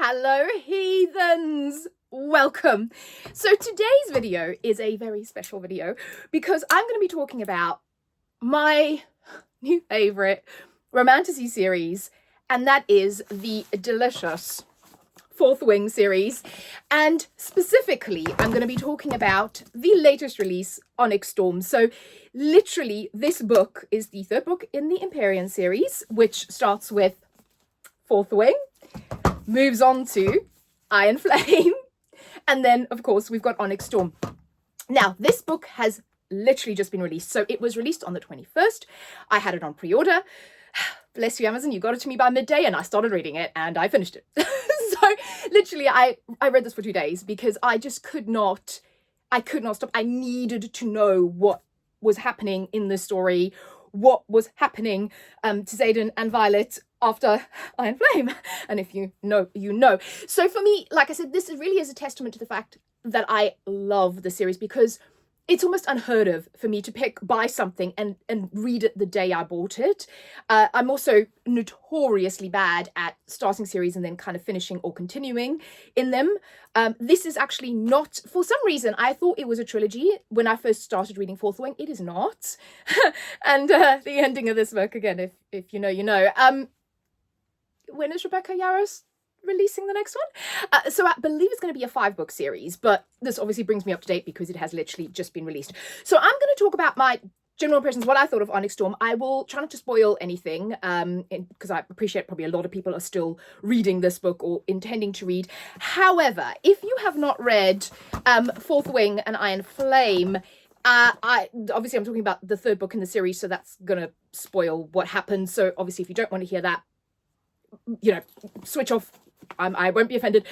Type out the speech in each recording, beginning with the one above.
Hello, heathens! Welcome. So today's video is a very special video because I'm going to be talking about my new favourite romantasy series, and that is the delicious Fourth Wing series. And specifically, I'm going to be talking about the latest release, Onyx Storm. So literally, this book is the third book in the Empyrean series, which starts with Fourth Wing, moves on to Iron Flame, and then, of course, we've got Onyx Storm. Now, this book has literally just been released. So it was released on the 21st. I had it on pre-order. Bless you, Amazon, you got it to me by midday, and I started reading it, and I finished it. So literally, I read this for 2 days because I just could not stop. I needed to know what was happening in this story, what was happening to Xaden and Violet after Iron Flame. And if you know, you know. So for me, like I said, this really is a testament to the fact that I love the series, because it's almost unheard of for me to buy something and read it the day I bought it. I'm also notoriously bad at starting series and then kind of finishing or continuing in them. This is actually not, for some reason, I thought it was a trilogy when I first started reading Fourth Wing. It is not. And the ending of this book, again, if you know, you know. When is Rebecca Yarros releasing the next one? So I believe it's going to be a 5-book series, but this obviously brings me up to date because it has literally just been released. So I'm going to talk about my general impressions, what I thought of Onyx Storm. I will try not to spoil anything, because I appreciate probably a lot of people are still reading this book or intending to read. However, if you have not read Fourth Wing and Iron Flame, obviously I'm talking about the third book in the series, so that's going to spoil what happens. So obviously if you don't want to hear that, you know, switch off. I won't be offended.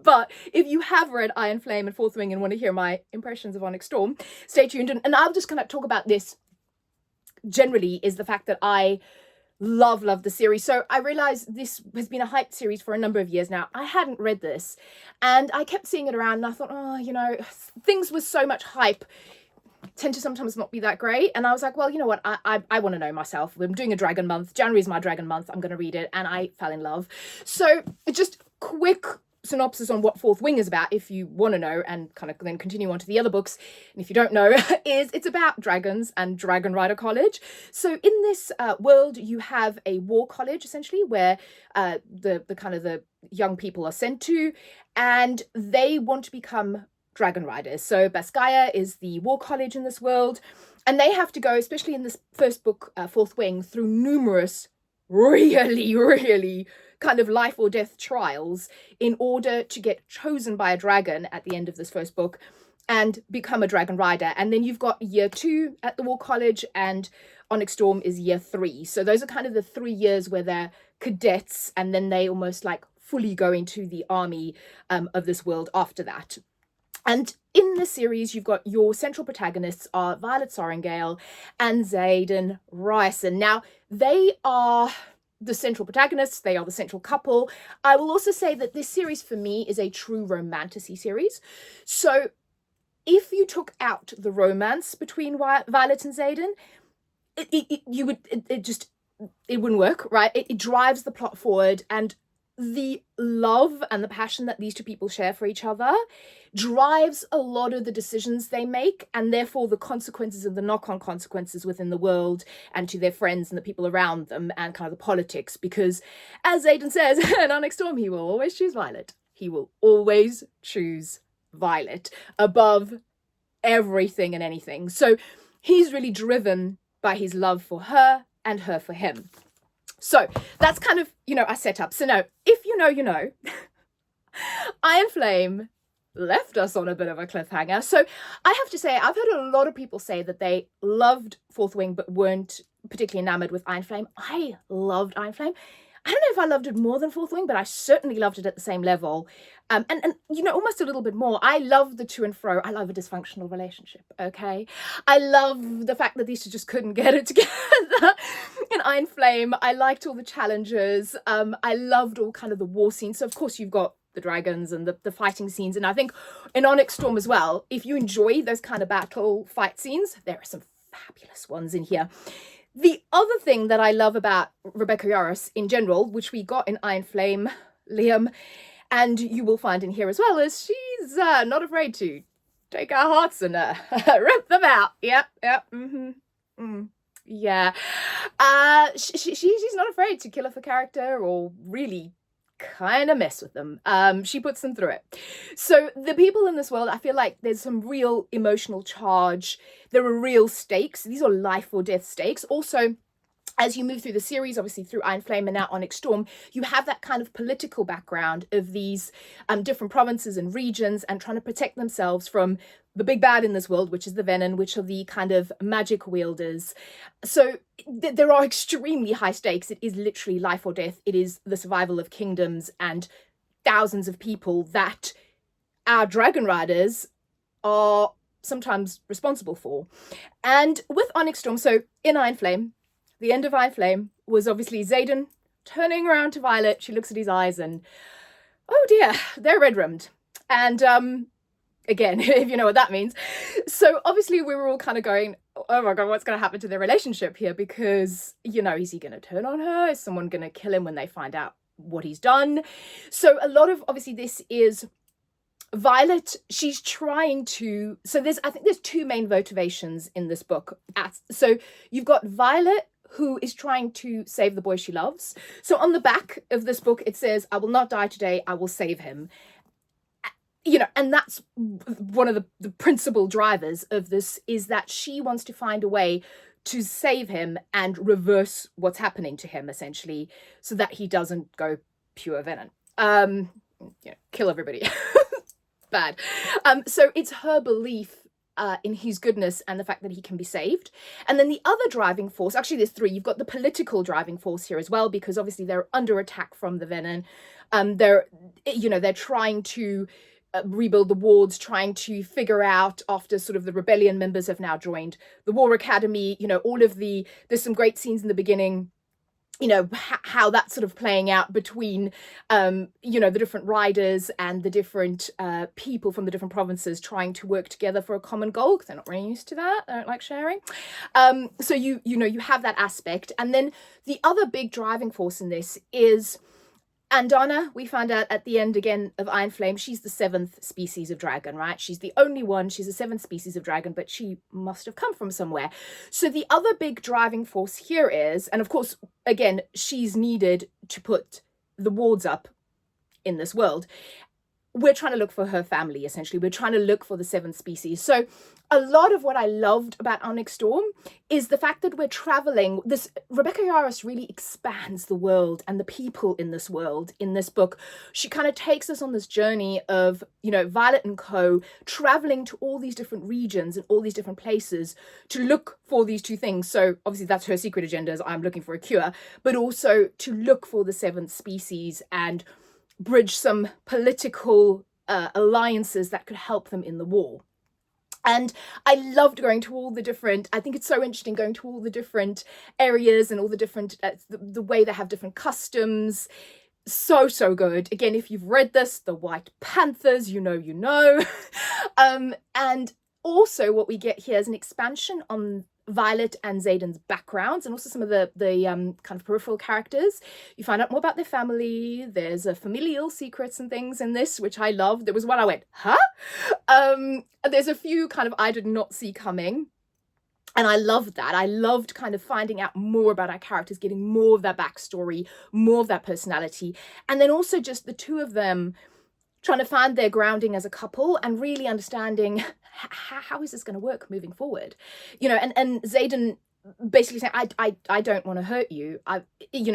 But if you have read Iron Flame and Fourth Wing and want to hear my impressions of Onyx Storm, stay tuned. And I'll just kind of talk about this generally, is the fact that I love the series. So I realized this has been a hyped series for a number of years now. I hadn't read this, and I kept seeing it around, and I thought, oh, you know, things with so much hype tend to sometimes not be that great. And I was like, well, you know what, I want to know myself. I'm doing a dragon month. January is my dragon month. I'm going to read it. And I fell in love. So just quick synopsis on what Fourth Wing is about, if you want to know, and kind of then continue on to the other books. And if you don't know, is it's about dragons and Dragon Rider College. So in this world, you have a war college, essentially, where the kind of the young people are sent to, and they want to become dragon riders. So Baskaya is the war college in this world, and they have to go, especially in this first book, Fourth Wing, through numerous really kind of life or death trials in order to get chosen by a dragon at the end of this first book and become a dragon rider. And then you've got year 2 at the war college, and Onyx Storm is year 3. So those are kind of the 3 years where they're cadets, and then they almost like fully go into the army of this world after that. And in this series, you've got your central protagonists are Violet Sorrengail and Xaden Ryerson. Now, they are the central protagonists. They are the central couple. I will also say that this series, for me, is a true romantasy series. So if you took out the romance between Violet and Xaden, it wouldn't work, right? It drives the plot forward, and the love and the passion that these two people share for each other drives a lot of the decisions they make, and therefore the consequences and the knock-on consequences within the world and to their friends and the people around them, and kind of the politics. Because as Xaden says in Onyx Storm, he will always choose Violet. He will always choose Violet above everything and anything. So he's really driven by his love for her and her for him. So that's kind of, you know, a setup. So now, if you know, you know, Iron Flame left us on a bit of a cliffhanger. So I have to say, I've heard a lot of people say that they loved Fourth Wing but weren't particularly enamored with Iron Flame. I loved Iron Flame. I don't know if I loved it more than Fourth Wing, but I certainly loved it at the same level. And you know, almost a little bit more. I love the to and fro. I love a dysfunctional relationship, okay? I love the fact that these two just couldn't get it together. In Iron Flame, I liked all the challenges. I loved all kind of the war scenes. So, of course, you've got the dragons and the fighting scenes. And I think in Onyx Storm as well, if you enjoy those kind of battle fight scenes, there are some fabulous ones in here. The other thing that I love about Rebecca Yarros in general, which we got in Iron Flame Liam. And you will find in here as well as she's not afraid to take our hearts and rip them out. Yep. Yeah. She's not afraid to kill off a character or really kind of mess with them. She puts them through it. So the people in this world, I feel like there's some real emotional charge. There are real stakes. These are life or death stakes. Also, as you move through the series, obviously through Iron Flame and now Onyx Storm, you have that kind of political background of these different provinces and regions and trying to protect themselves from the big bad in this world, which is the Venom, which are the kind of magic wielders. So there are extremely high stakes. It is literally life or death. It is the survival of kingdoms and thousands of people that our dragon riders are sometimes responsible for. And with Onyx Storm, so in Iron Flame, the end of Iron Flame was obviously Xaden turning around to Violet. She looks at his eyes and, oh dear, they're red-rimmed. And again, if you know what that means. So obviously we were all kind of going, oh my God, what's going to happen to their relationship here? Because, you know, is he going to turn on her? Is someone going to kill him when they find out what he's done? So a lot of, obviously this is Violet, she's trying to, so I think there's two main motivations in this book. So you've got Violet, who is trying to save the boy she loves. So on the back of this book, it says, I will not die today, I will save him. You know, and that's one of the principal drivers of this, is that she wants to find a way to save him and reverse what's happening to him, essentially, so that he doesn't go pure venom. Kill everybody. Bad. So it's her belief in his goodness and the fact that he can be saved. And then the other driving force, actually there's three. You've got the political driving force here as well, because obviously they're under attack from the Venom. They're trying to rebuild the wards, trying to figure out, after sort of the rebellion members have now joined the War Academy, you know, there's some great scenes in the beginning, you know, how that's sort of playing out between, you know, the different riders and the different people from the different provinces trying to work together for a common goal, because they're not really used to that. They don't like sharing. So you know, you have that aspect. And then the other big driving force in this is Andana. We found out at the end again of Iron Flame, she's the 7th species of dragon, right? She's the only one. She's the 7th species of dragon, but she must have come from somewhere. So the other big driving force here is, and of course, again, she's needed to put the wards up in this world. We're trying to look for her family, essentially. We're trying to look for the 7th species. So a lot of what I loved about Onyx Storm is the fact that we're traveling. Rebecca Yarros really expands the world and the people in this world in this book. She kind of takes us on this journey of, you know, Violet and co traveling to all these different regions and all these different places to look for these two things. So obviously that's her secret agenda, is I'm looking for a cure, but also to look for the 7th species and bridge some political alliances that could help them in the war. And I loved going to all the different, I think it's so interesting going to all the different areas and all the different, the way they have different customs. So good. Again, if you've read this, the White Panthers, you know. And also what we get here is an expansion on Violet and Xaden's backgrounds, and also some of the kind of peripheral characters. You find out more about their family. There's familial secrets and things in this, which I love. There was one I went, huh? There's a few kind of I did not see coming. And I loved that. I loved kind of finding out more about our characters, getting more of that backstory, more of that personality. And then also just the two of them trying to find their grounding as a couple and really understanding how is this going to work moving forward, you know, and Xaden basically saying, I don't want to hurt you. He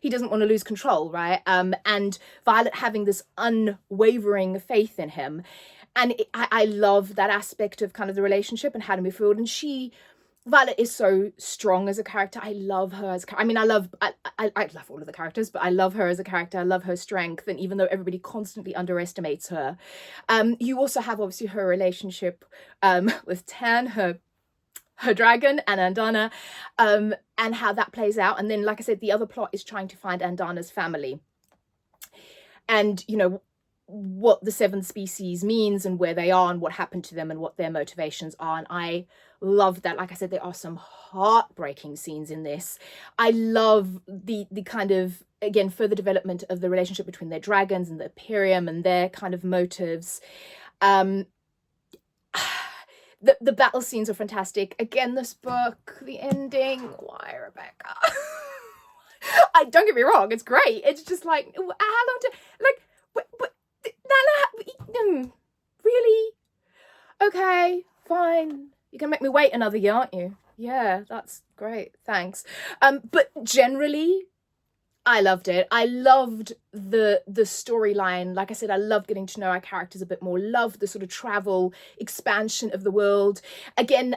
doesn't want to lose control, right? And Violet having this unwavering faith in him. And I love that aspect of kind of the relationship and how to move forward. And Violet is so strong as a character. I love her as a character. I mean, I love all of the characters, but I love her as a character. I love her strength. And even though everybody constantly underestimates her, you also have obviously her relationship with Tan, her dragon, and Andana, and how that plays out. And then, like I said, the other plot is trying to find Andana's family. And, you know, what the 7th species means and where they are and what happened to them and what their motivations are. And I love that. Like I said, there are some heartbreaking scenes in this. I love the kind of again, further development of the relationship between their dragons and the Empyrean and their kind of motives. The battle scenes are fantastic. Again, this book, the ending, why, Rebecca? I don't get me wrong, it's great. It's just like, how long to, like, really? Okay, fine. You're gonna make me wait another year, aren't you? Yeah, that's great, thanks. But generally, I loved it. I loved the storyline. Like I said, I love getting to know our characters a bit more. Love the sort of travel, expansion of the world. Again,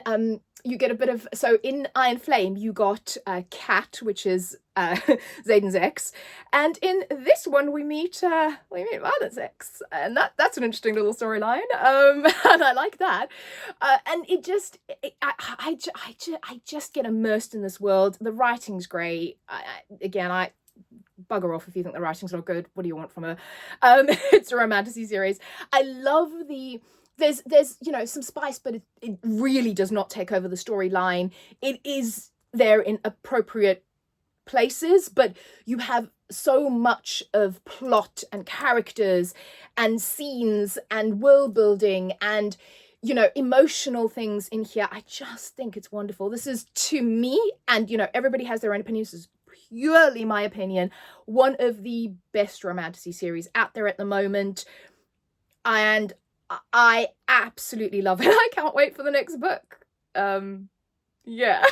you get a bit of, so in Iron Flame, you got Kat, which is Xaden's ex, and in this one we meet Violet's ex, and that's an interesting little storyline. And I like that. And it just, I just get immersed in this world. The writing's great. I bugger off if you think the writing's not good. What do you want from her? It's a romantasy series. I love there's you know, some spice, but it really does not take over the storyline. It is there in appropriate places, but you have so much of plot and characters and scenes and world building and, you know, emotional things in here. I just think it's wonderful. This is, to me, and, you know, everybody has their own opinions, this is purely my opinion, one of the best romantasy series out there at the moment, and I absolutely love it. I can't wait for the next book. Yeah.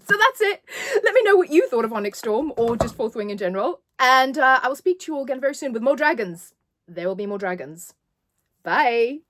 So that's it. Let me know what you thought of Onyx Storm, or just Fourth Wing in general, and I will speak to you all again very soon with more dragons. There will be more dragons. Bye.